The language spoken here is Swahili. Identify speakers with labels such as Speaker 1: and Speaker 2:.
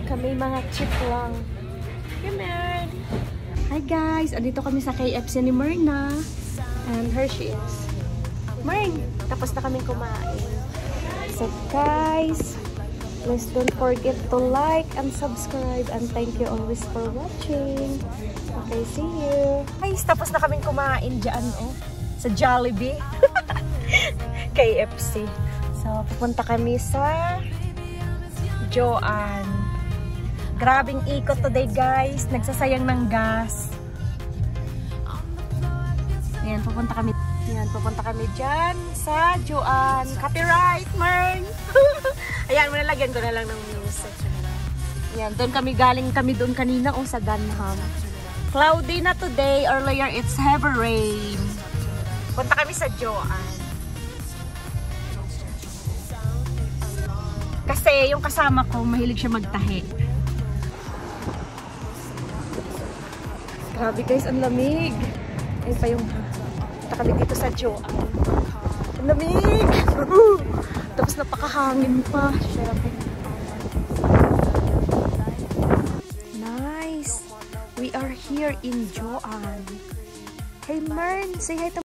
Speaker 1: Kami mga chip lang. Hey, Mern! Hi guys! Andito kami sa KFC ni Myrna. And here she is. Mern! Tapos na kaming kumain. So guys, please don't forget to like and subscribe. And thank you always for watching. Okay, see you! Guys, tapos na kaming kumain dyan, oh. Sa Jollibee. KFC. So, pupunta kami sa Joanne. Grabing ikot today, guys. Nagsasayang ng gas. Ayan, pupunta kami. Ayan, pupunta kami dyan sa Joanne. Copyright, Mern! Ayan, manalagyan ko na lang ng music. Ayan, doon kami galing kami doon kanina o sa Dunham. Cloudy na today. Earlier, it's heavy rain. Punta kami sa Joanne. Kasi yung kasama ko, mahilig siya magtahi. Grabe guys, ang lamig. Ayun pa yung punta kami dito sa Joanne. Ang lamig! Tapos napakahangin pa. Nice! We are here in Joanne. Hey Mern, say hi to